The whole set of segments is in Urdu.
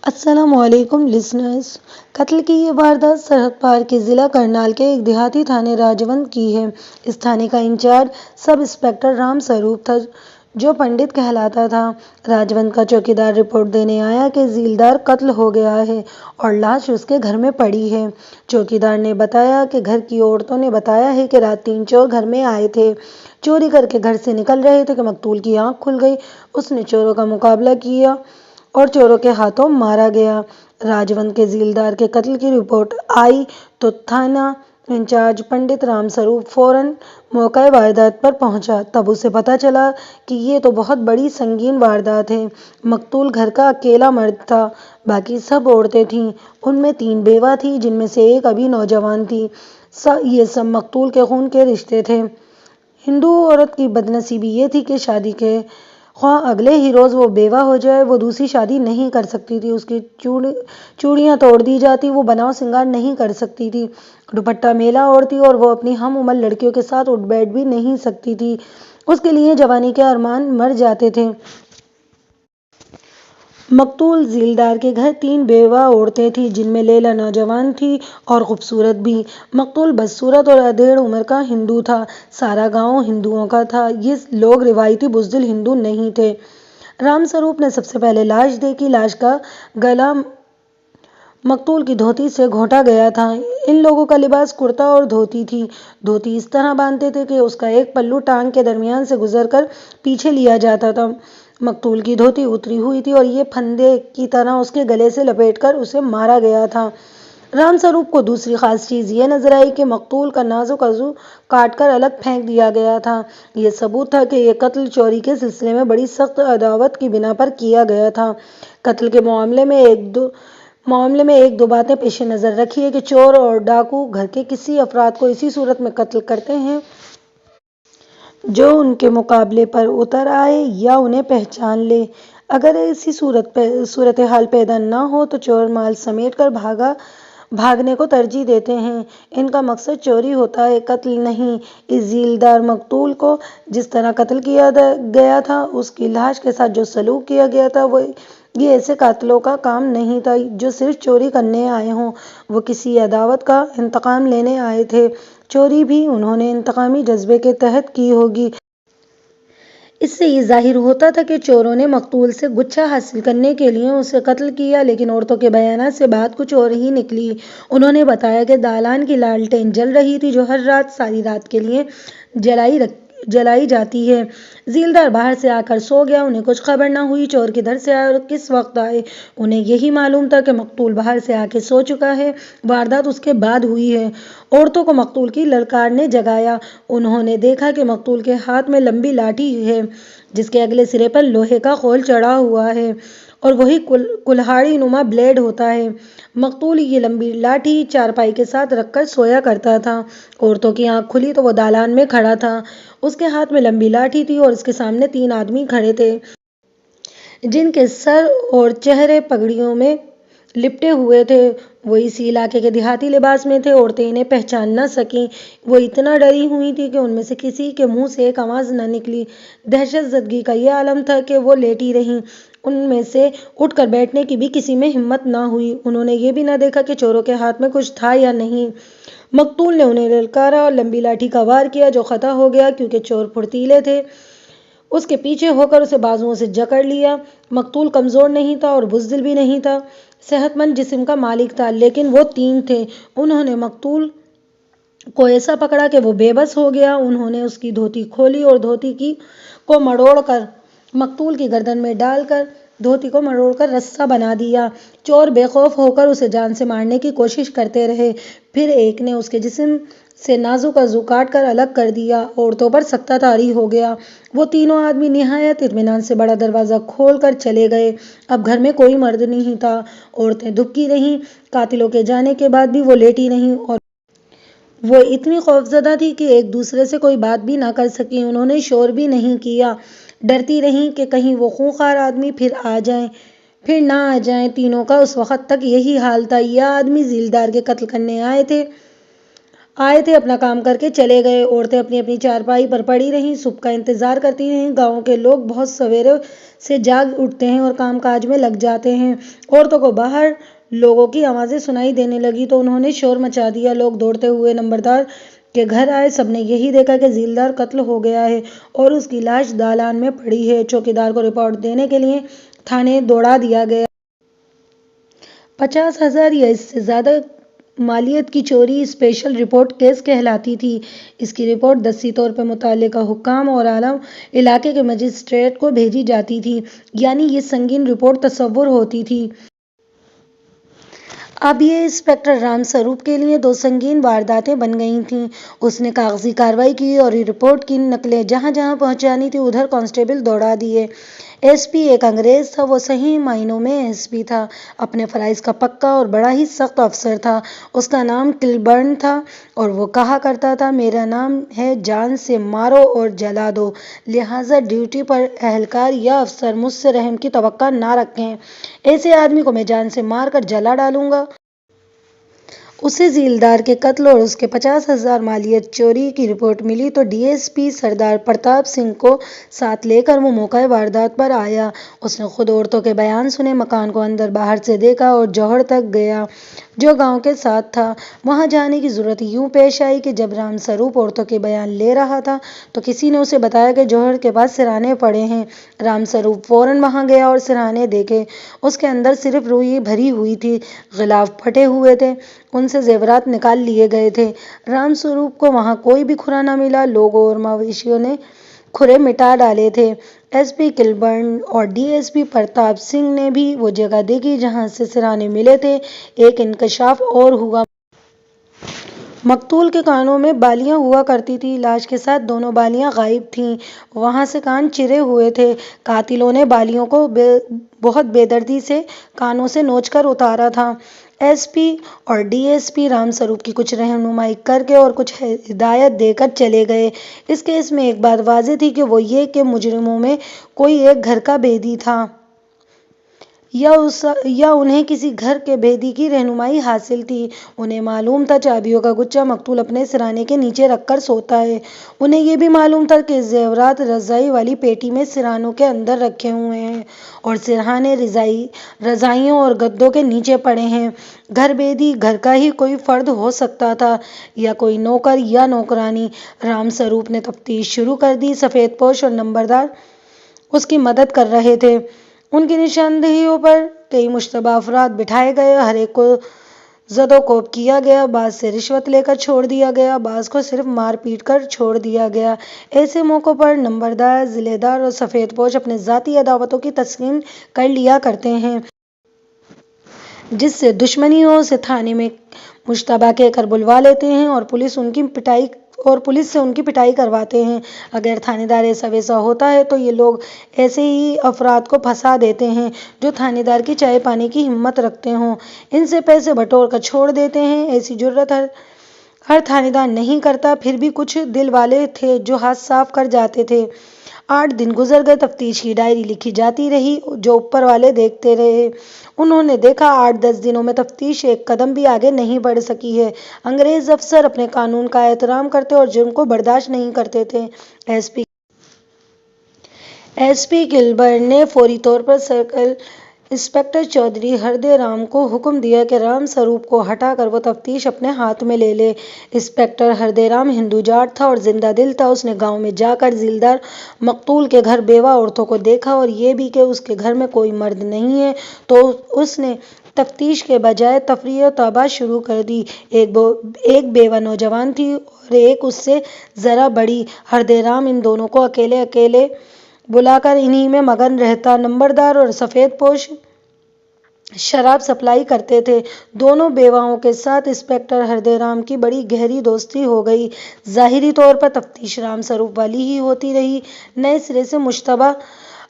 السلام علیکم لسنرز۔ قتل کی یہ واردات سرحد پار کے ضلع کرنال کے ایک دیہاتی تھانے راجوند کی ہے۔ اس تھانے کا انچارج سب انسپکٹر رام سوروپ تھا جو پنڈت کہلاتا تھا۔ راجوند کا چوکیدار رپورٹ دینے آیا کہ ذیلدار قتل ہو گیا ہے اور لاش اس کے گھر میں پڑی ہے۔ چوکیدار نے بتایا کہ گھر کی عورتوں نے بتایا ہے کہ رات 3 چور گھر میں آئے تھے، چوری کر کے گھر سے نکل رہے تھے کہ مقتول کی آنکھ کھل گئی۔ اس نے چوروں کا مقابلہ کیا اور چوروں کے ہاتھوں مارا گیا۔ راجوند کے ذیلدار کے قتل کی رپورٹ آئی تو تھانہ انچارج پنڈت رام سوروپ فوراً موقع واردات پر پہنچا۔ تب اسے پتہ چلا کہ یہ تو بہت بڑی سنگین واردات ہے۔ مقتول گھر کا اکیلا مرد تھا، باقی سب عورتیں تھیں۔ ان میں 3 بیوہ تھیں جن میں سے ایک ابھی نوجوان تھی۔ یہ سب مقتول کے خون کے رشتے تھے۔ ہندو عورت کی بدنصیبی یہ تھی کہ شادی کے خواہ اگلے ہی روز وہ بیوہ ہو جائے، وہ دوسری شادی نہیں کر سکتی تھی۔ اس کی چوڑیاں توڑ دی جاتی، وہ بناؤ سنگار نہیں کر سکتی تھی، دوپٹہ میلا اوڑھتی اور وہ اپنی ہم عمر لڑکیوں کے ساتھ اٹھ بیٹھ بھی نہیں سکتی تھی۔ اس کے لیے جوانی کے ارمان مر جاتے تھے۔ مقتول ذیلدار کے گھر 3 بیوہ عورتیں تھیں جن میں لیلا نوجوان تھی اور خوبصورت بھی۔ مقتول بدصورت اور ادھیڑ عمر کا ہندو تھا۔ سارا گاؤں ہندوؤں کا تھا، یہ لوگ روایتی بزدل ہندو نہیں تھے۔ رام سوروپ نے سب سے پہلے لاش دیکھی۔ لاش کا گلا مقتول کی دھوتی سے گھونٹا گیا تھا۔ ان لوگوں کا لباس کرتا اور دھوتی تھی۔ دھوتی اس طرح باندھتے تھے کہ اس کا ایک پلو ٹانگ کے درمیان سے گزر کر پیچھے لیا جاتا تھا۔ مقتول کی دھوتی اتری ہوئی تھی اور یہ پھندے کی طرح اس کے گلے سے لپیٹ کر اسے مارا گیا تھا۔ رام سوروپ کو دوسری خاص چیز یہ نظر آئی کہ مقتول کا نازک عضو کاٹ کر الگ پھینک دیا گیا تھا۔ یہ ثبوت تھا کہ یہ قتل چوری کے سلسلے میں بڑی سخت عداوت کی بنا پر کیا گیا تھا۔ قتل کے معاملے میں ایک دو باتیں پیش نظر رکھیے کہ چور اور ڈاکو گھر کے کسی افراد کو اسی صورت میں قتل کرتے ہیں جو ان کے مقابلے پر اتر آئے یا انہیں پہچان لے۔ اگر ایسی صورتحال پیدا نہ ہو تو چور مال سمیٹ کر بھاگنے کو ترجیح دیتے ہیں۔ ان کا مقصد چوری ہوتا ہے، قتل نہیں۔ اس ذیلدار مقتول کو جس طرح قتل کیا گیا تھا، اس کی لاش کے ساتھ جو سلوک کیا گیا تھا، یہ ایسے قاتلوں کا کام نہیں تھا جو صرف چوری کرنے آئے ہوں۔ وہ کسی عداوت کا انتقام لینے آئے تھے۔ چوری بھی انہوں نے انتقامی جذبے کے تحت کی ہوگی۔ اس سے یہ ظاہر ہوتا تھا کہ چوروں نے مقتول سے گچھا حاصل کرنے کے لیے اسے قتل کیا، لیکن عورتوں کے بیانات سے بات کچھ اور ہی نکلی۔ انہوں نے بتایا کہ دالان کی لالٹین جل رہی تھی جو ہر رات ساری رات کے لیے جلائی جاتی ہے۔ ذیلدار باہر سے آ کر سو گیا، انہیں کچھ خبر نہ ہوئی چور کدھر سے آئے اور کس وقت آئے۔ انہیں یہی معلوم تھا کہ مقتول باہر سے آ کے سو چکا ہے، واردات اس کے بعد ہوئی ہے۔ عورتوں کو مقتول کی للکار نے جگایا۔ انہوں نے دیکھا کہ مقتول کے ہاتھ میں لمبی لاٹھی ہے جس کے اگلے سرے پر لوہے کا خول چڑھا ہوا ہے اور وہی کلہاڑی نما بلیڈ ہوتا ہے۔ مقتول یہ لمبی لاٹھی چارپائی کے ساتھ رکھ کر سویا کرتا تھا۔ عورتوں کی آنکھ کھلی تو وہ دالان میں کھڑا تھا۔ اس کے ہاتھ میں لمبی لاٹھی تھی اور اس کے سامنے 3 آدمی کھڑے تھے جن کے سر اور چہرے پگڑیوں میں لپٹے ہوئے تھے۔ وہ اسی علاقے کے دیہاتی لباس میں تھے۔ عورتیں انہیں پہچان نہ سکیں۔ وہ اتنا ڈری ہوئی تھیں کہ ان میں سے کسی کے منہ سے ایک آواز نہ نکلی۔ دہشت زدگی کا یہ عالم تھا کہ وہ لیٹی رہیں۔ ان میں سے اٹھ کر بیٹھنے کی بھی کسی میں ہمت نہ ہوئی۔ انہوں نے یہ بھی نہ دیکھا کہ چوروں کے ہاتھ میں کچھ تھا یا نہیں۔ مقتول نے انہیں للکارا اور لمبی لاٹھی کا وار کیا جو خطا ہو گیا کیونکہ چور پھرتیلے تھے۔ اس کے پیچھے ہو کر اسے بازوؤں سے جکڑ لیا۔ مقتول کمزور نہیں تھا اور بزدل بھی نہیں تھا، صحت مند جسم کا مالک تھا، لیکن وہ 3 تھے۔ انہوں نے مقتول کو ایسا پکڑا کہ وہ بے بس ہو گیا۔ انہوں نے اس کی دھوتی کھولی اور دھوتی کو مروڑ کر مقتول کی گردن میں ڈال کر دھوتی کو مروڑ کر رسہ بنا دیا۔ چور بے خوف ہو کر اسے جان سے مارنے کی کوشش کرتے رہے۔ پھر ایک نے اس کے جسم سے نازک عضو کاٹ کر الگ کر دیا۔ عورتوں پر سخت طاری ہو گیا۔ وہ تینوں آدمی نہایت اطمینان سے بڑا دروازہ کھول کر چلے گئے۔ اب گھر میں کوئی مرد نہیں تھا۔ عورتیں دبکی رہیں۔ قاتلوں کے جانے کے بعد بھی وہ لیٹی رہیں اور وہ اتنی خوفزدہ تھیں کہ ایک دوسرے سے کوئی بات بھی نہ کر سکیں۔ انہوں نے شور بھی نہیں کیا، ڈرتی رہیں کہ کہیں وہ خونخوار آدمی پھر نہ آ جائیں۔ تینوں کا اس وقت تک یہی حال تھا۔ یہ آدمی ذیلدار کے قتل کرنے آئے تھے۔ آئے تھے، اپنا کام کر کے چلے گئے۔ عورتیں اپنی اپنی چارپائی پر پڑی رہیں، صبح کا انتظار کرتی رہیں۔ گاؤں کے لوگ بہت سویرے سے جاگ اٹھتے ہیں اور کام کاج میں لگ جاتے ہیں۔ عورتوں کو باہر لوگوں کی آوازیں سنائی دینے لگی تو انہوں نے شور مچا دیا۔ لوگ دوڑتے ہوئے نمبردار کے گھر آئے۔ سب نے یہی دیکھا کہ ذیلدار قتل ہو گیا ہے اور اس کی لاش دالان میں پڑی ہے۔ چوکیدار کو رپورٹ دینے کے لیے تھانے دوڑا دیا گیا۔ 50,000 یا اس سے زیادہ مالیت کی چوری اسپیشل رپورٹ کیس کہلاتی تھی۔ اس کی رپورٹ دستی طور پر متعلقہ حکام اور اعلیٰ علاقے کے مجسٹریٹ کو بھیجی جاتی تھی، یعنی یہ سنگین رپورٹ تصور ہوتی تھی۔ اب یہ انسپکٹر رام سوروپ کے لیے دو سنگین وارداتیں بن گئی تھیں۔ اس نے کاغذی کارروائی کی اور رپورٹ کی نقلیں جہاں جہاں پہنچانی تھی ادھر کانسٹیبل دوڑا دیے۔ ایس پی ایک انگریز تھا، وہ صحیح معنوں میں ایس پی تھا، اپنے فرائض کا پکا اور بڑا ہی سخت افسر تھا۔ اس کا نام کلبرن تھا اور وہ کہا کرتا تھا، میرا نام ہے جان سے مارو اور جلا دو، لہٰذا ڈیوٹی پر اہلکار یا افسر مجھ سے رحم کی توقع نہ رکھیں، ایسے آدمی کو میں جان سے مار کر جلا ڈالوں گا۔ اسے ذیلدار کے قتل اور اس کے 50,000 مالیت چوری کی رپورٹ ملی تو ڈی ایس پی سردار پرتاپ سنگھ کو ساتھ لے کر وہ موقع واردات پر آیا۔ اس نے خود عورتوں کے بیان سنے، مکان کو اندر باہر سے دیکھا اور جوہر تک گیا جو گاؤں کے ساتھ تھا۔ وہاں جانے کی ضرورت یوں پیش آئی کہ جب رام سوروپ عورتوں کے بیان لے رہا تھا تو کسی نے اسے بتایا کہ جوہر کے پاس سرہانے پڑے ہیں۔ رام سوروپ فوراً وہاں گیا اور سرہانے دیکھے۔ اس کے اندر صرف روئی بھری ہوئی تھی، غلاف پھٹے ہوئے تھے، ان سے زیورات نکال لیے گئے تھے۔ رام سوروپ کو وہاں کوئی بھی کھرا نہ ملا، لوگوں اور مویشیوں نے کھرے مٹا ڈالے تھے۔ ایس پی کلبرن اور D S P Pratap Singh نے بھی وہ جگہ دیکھی جہاں سے سرہانے ملے تھے۔ ایک انکشاف اور ہوا۔ مقتول کے کانوں میں بالیاں ہوا کرتی تھیں، لاش کے ساتھ دونوں بالیاں غائب تھیں، وہاں سے کان چرے ہوئے تھے۔ قاتلوں نے بالیوں کو بہت بے دردی سے کانوں سے نوچ کر اتارا تھا۔ ایس پی اور ڈی ایس پی رام سوروپ کی کچھ رہنمائی کر کے اور کچھ ہدایات دے کر چلے گئے۔ اس کیس میں ایک بات واضح تھی کہ وہ یہ کہ مجرموں میں کوئی ایک گھر کا بھیدی تھا یا انہیں کسی گھر کے بھیدی کی رہنمائی حاصل تھی۔ انہیں معلوم تھا چابیوں کا گچھا مقتول اپنے سرہانے کے نیچے رکھ کر سوتا ہے۔ انہیں یہ بھی معلوم تھا کہ زیورات رضائی والی پیٹی میں سرہانوں کے اندر رکھے ہوئے ہیں اور سرہانے رضائیوں اور گدوں کے نیچے پڑے ہیں۔ گھر بھیدی گھر کا ہی کوئی فرد ہو سکتا تھا یا کوئی نوکر یا نوکرانی۔ رام سوروپ نے تفتیش شروع کر دی۔ سفید پوش اور نمبردار اس کی مدد کر رہے تھے۔ ان کی نشاندہیوں پر کئی مشتبہ افراد بٹھائے گئے، ہر ایک کو زد و کوب کیا گیا، بعض سے رشوت لے کر چھوڑ دیا گیا، بعض کو صرف مار پیٹ کر چھوڑ دیا گیا۔ ایسے موقعوں پر نمبردار، ضلع دار اور سفید پوش اپنے ذاتی عداوتوں کی تسکین کر لیا کرتے ہیں۔ جس سے دشمنی ہو اسے تھانے میں مشتبہ کہہ کر بلوا لیتے ہیں اور پولیس سے ان کی پٹائی کرواتے ہیں۔ اگر تھانے دار ایسا ویسا ہوتا ہے تو یہ لوگ ایسے ہی افراد کو پھنسا دیتے ہیں جو تھانے دار کی چائے پانے کی ہمت رکھتے ہوں، ان سے پیسے بٹور کر چھوڑ دیتے ہیں۔ ایسی جرات ہر تھانے دار نہیں کرتا، پھر بھی کچھ دل والے تھے جو ہاتھ صاف کر جاتے تھے۔ 8 دن گزر گئے، تفتیش کی ڈائری لکھی جاتی رہی جو اوپر والے دیکھتے رہے۔ انہوں نے دیکھا 8-10 دنوں میں تفتیش ایک قدم بھی آگے نہیں بڑھ سکی ہے۔ انگریز افسر اپنے قانون کا احترام کرتے اور جرم کو برداشت نہیں کرتے تھے۔ ایس پی کلبرن نے فوری طور پر سرکل انسپکٹر چودھری ہردے رام کو حکم دیا کہ رام سوروپ کو ہٹا کر وہ تفتیش اپنے ہاتھ میں لے لے۔ انسپکٹر ہردے رام ہندو جاٹ تھا اور زندہ دل تھا۔ اس نے گاؤں میں جا کر ذیلدار مقتول کے گھر بیوہ عورتوں کو دیکھا اور یہ بھی کہ اس کے گھر میں کوئی مرد نہیں ہے تو اس نے تفتیش کے بجائے تفریح و توبہ شروع کر دی۔ ایک بیوہ نوجوان تھی اور ایک اس سے ذرا بڑی۔ ہردے رام ان دونوں کو اکیلے اکیلے بلا کر انہی میں مگن رہتا۔ نمبردار اور سفید پوش شراب سپلائی کرتے تھے۔ دونوں بیواؤں کے ساتھ انسپکٹر ہردے رام کی بڑی گہری دوستی ہو گئی۔ ظاہری طور پر تفتیش رام سوروپ والی ہی ہوتی رہی۔ نئے سرے سے مشتبہ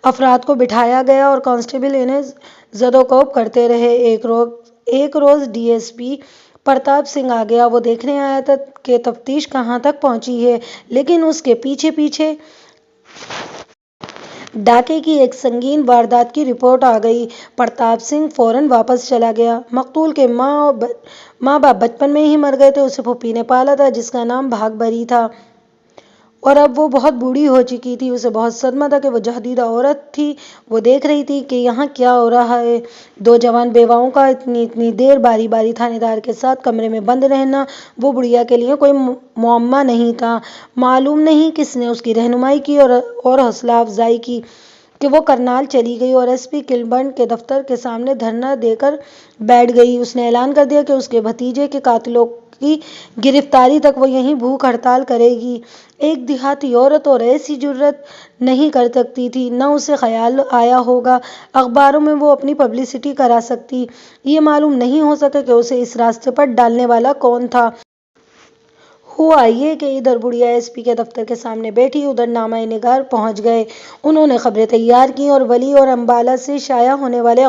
افراد کو بٹھایا گیا اور کانسٹیبل انہیں زد و کوب کرتے رہے۔ ایک روز D S P Pratap Singh آ گیا۔ وہ دیکھنے آیا تھا کہ تفتیش کہاں تک پہنچی ہے، لیکن اس کے پیچھے پیچھے ڈاکے کی ایک سنگین واردات کی رپورٹ آ گئی۔ پرتاپ سنگھ فوراً واپس چلا گیا۔ مقتول کے ماں باپ بچپن میں ہی مر گئے تھے۔ اسے پھوپھی نے پالا تھا جس کا نام بھاگ بھری تھا اور اب وہ بہت بوڑھی ہو چکی تھی۔ اسے بہت صدمہ تھا کہ وہ جہیدیدہ عورت تھی۔ وہ دیکھ رہی تھی کہ یہاں کیا ہو رہا ہے۔ دو جوان بیواؤں کا اتنی دیر باری باری تھانے دار کے ساتھ کمرے میں بند رہنا وہ بڑھیا کے لیے کوئی معمہ نہیں تھا۔ معلوم نہیں کس نے اس کی رہنمائی کی اور حوصلہ افزائی کی کہ وہ کرنال چلی گئی اور ایس پی کلبرن کے دفتر کے سامنے دھرنا دے کر بیٹھ گئی۔ اس نے اعلان کر دیا کہ اس کے بھتیجے کے قاتلوں کی گرفتاری تک وہ یہیں بھوک ہڑتال کرے گی۔ ایک دیہاتی عورت اور ایسی جرأت نہیں کر سکتی تھی، نہ اسے خیال آیا ہوگا اخباروں میں وہ اپنی پبلسٹی کرا سکتی۔ یہ معلوم نہیں ہو سکا کہ اسے اس راستے پر ڈالنے والا کون تھا۔ ہوا یہ کہ ادھر بڑھیا ایس پی کے دفتر کے سامنے بیٹھی، ادھر نامہ نگار پہنچ گئے۔ انہوں نے خبریں تیار کیں اور ولی اور امبالہ سے شائع ہونے والے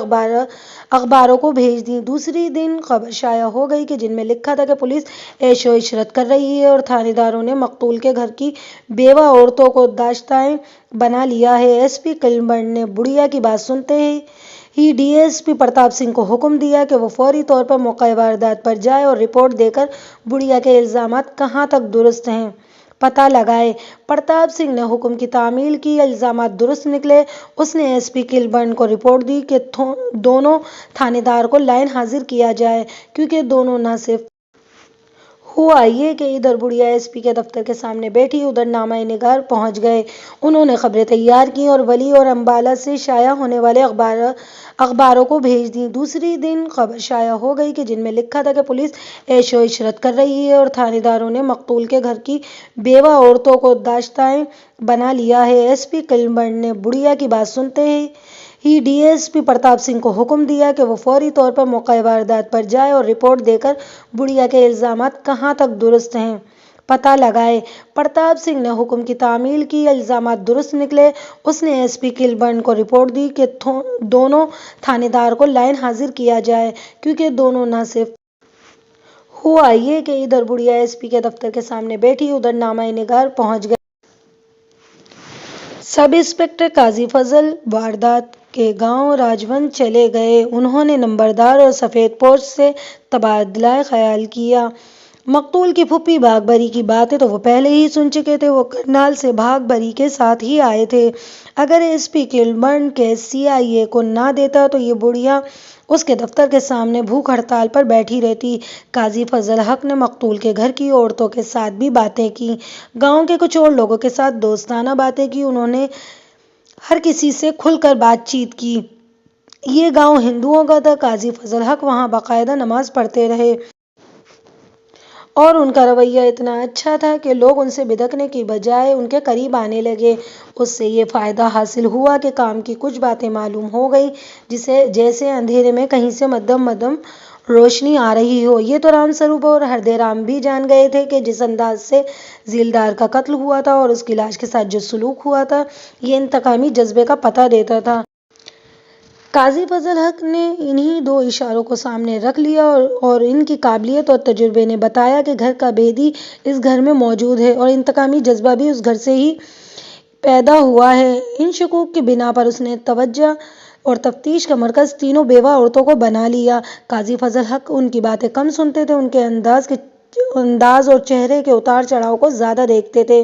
اخباروں کو بھیج دیں۔ دوسرے دن خبر شائع ہو گئی کہ جن میں لکھا تھا کہ پولیس عیش و عشرت کر رہی ہے اور تھانے داروں نے مقتول کے گھر کی بیوہ عورتوں کو داشتائیں بنا لیا ہے۔ ایس پی کلبرن نے بڑھیا کی بات سنتے ہی D S P Pratap Singh کو حکم دیا کہ وہ فوری طور پر موقع واردات پر جائے اور رپورٹ دے کر بڑھیا کے الزامات کہاں تک درست ہیں پتہ لگائے۔ پرتاپ سنگھ نے حکم کی تعمیل کی۔ الزامات درست نکلے۔ اس نے ایس پی کلبرن کو رپورٹ دی کہ دونوں تھانے دار کو لائن حاضر کیا جائے کیونکہ دونوں نہ صرف ہوا یہ کہ ادھر بڑھیا ایس پی کے دفتر کے سامنے بیٹھی، ادھر نامہ نگار پہنچ گئے۔ انہوں نے خبریں تیار کیں اور ولی اور امبالہ سے شائع ہونے والے اخباروں کو بھیج دیں۔ دوسرے دن خبر شائع ہو گئی کہ جن میں لکھا تھا کہ پولیس عیش و عشرت کر رہی ہے اور تھانے داروں نے مقتول کے گھر کی بیوہ عورتوں کو داشتائیں بنا لیا ہے۔ ایس پی کلبرن نے بڑھیا کی بات سنتے ہی D S P Pratap Singh کو حکم دیا کہ وہ فوری طور پر موقع واردات پر جائے اور رپورٹ دے کر بڑھیا کے الزامات کہاں تک درست ہیں پتہ لگائے۔ پرتاپ سنگھ نے حکم کی تعمیل کی۔ الزامات درست نکلے۔ اس نے ایس پی کلبرن کو رپورٹ دی کہ دونوں تھانے دار کو لائن حاضر کیا جائے کیونکہ دونوں نہ صرف ہوا یہ کہ ادھر بڑھیا ایس پی کے دفتر کے سامنے بیٹھی، ادھر نامہ نگار پہنچ گئے۔ سب انسپکٹر قاضی فضل واردات کے گاؤں راجونج چلے گئے۔ انہوں نے نمبردار اور سفید پوش سے تبادلہ خیال کیا۔ مقتول کی پھوپھی بھاگ بھری کی باتیں تو وہ پہلے ہی سن چکے تھے۔ وہ کرنال سے بھاگ بھری کے ساتھ ہی آئے تھے۔ اگر ایس پی کلبرن کیس سی آئی اے کو نہ دیتا تو یہ بڑھیا اس کے دفتر کے سامنے بھوک ہڑتال پر بیٹھی رہتی۔ قاضی فضل حق نے مقتول کے گھر کی عورتوں کے ساتھ بھی باتیں کیں، گاؤں کے کچھ اور لوگوں کے ساتھ دوستانہ باتیں کیں۔ انہوں نے ہر کسی سے کھل کر بات چیت کی۔ یہ گاؤں ہندوؤں کا تھا۔ قاضی فضل حق وہاں باقاعدہ نماز پڑھتے رہے اور ان کا رویہ اتنا اچھا تھا کہ لوگ ان سے بدکنے کی بجائے ان کے قریب آنے لگے۔ اس سے یہ فائدہ حاصل ہوا کہ کام کی کچھ باتیں معلوم ہو گئیں، جیسے اندھیرے میں کہیں سے مدھم مدھم روشنی آ رہی ہو۔ یہ تو رام سروپ اور ہردے رام بھی جان گئے تھے کہ جس انداز سے ذیلدار کا قتل ہوا تھا اور اس کی لاش کے ساتھ جو سلوک ہوا تھا یہ انتقامی جذبے کا پتہ دیتا تھا۔ قاضی فضل حق نے انہی دو اشاروں کو سامنے رکھ لیا اور ان کی قابلیت اور تجربے نے بتایا کہ گھر کا بھیدی اس گھر میں موجود ہے اور انتقامی جذبہ بھی اس گھر سے ہی پیدا ہوا ہے۔ ان شکوک کی بنا پر اس نے توجہ اور تفتیش کا مرکز تینوں بیوہ عورتوں کو بنا لیا۔ قاضی فضل حق ان کی باتیں کم سنتے تھے، ان کے انداز اور چہرے کے اتار چڑھاؤ کو زیادہ دیکھتے تھے۔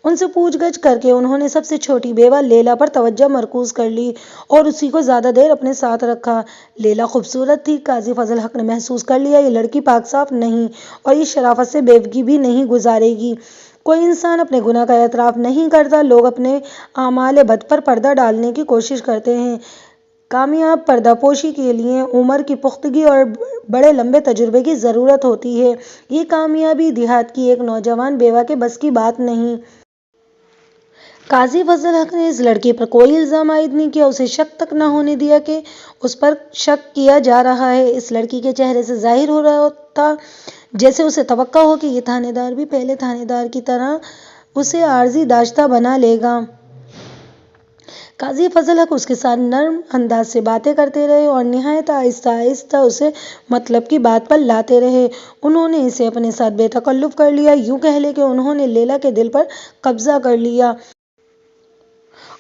ان سے پوچھ گچھ کر کے انہوں نے سب سے چھوٹی بیوہ لیلا پر توجہ مرکوز کر لی اور اسی کو زیادہ دیر اپنے ساتھ رکھا۔ لیلا خوبصورت تھی۔ قاضی فضل حق نے محسوس کر لیا یہ لڑکی پاک صاف نہیں اور یہ شرافت سے بیوگی بھی نہیں گزارے گی۔ کوئی انسان اپنے گناہ کا اعتراف نہیں کرتا، لوگ اپنے اعمال بد پر پردہ ڈالنے کی کوشش کرتے ہیں۔ کامیاب پردہ پوشی کے لیے عمر کی پختگی اور بڑے لمبے تجربے کی ضرورت ہوتی ہے۔ یہ کامیابی دیہات کی ایک نوجوان بیوہ کے بس کی بات نہیں۔ قاضی فضل حق نے اس لڑکی پر کوئی الزام عائد نہیں کیا، اسے شک تک نہ ہونے دیا کہ اس پر شک کیا جا رہا ہے۔ اس لڑکی کے چہرے سے ظاہر ہو رہا تھا جیسے اسے توقع ہو کہ یہ تھانے دار بھی پہلے تھانے دار کی طرح اسے عارضی داشتہ بنا لے گا۔ قاضی فضل حق اس کے ساتھ نرم انداز سے باتیں کرتے رہے اور نہایت آہستہ آہستہ اسے مطلب کی بات پر لاتے رہے۔ انہوں نے اسے اپنے ساتھ بے تکلف کر لیا، یوں کہہ لیں کہ انہوں نے لیلا کے دل پر قبضہ کر لیا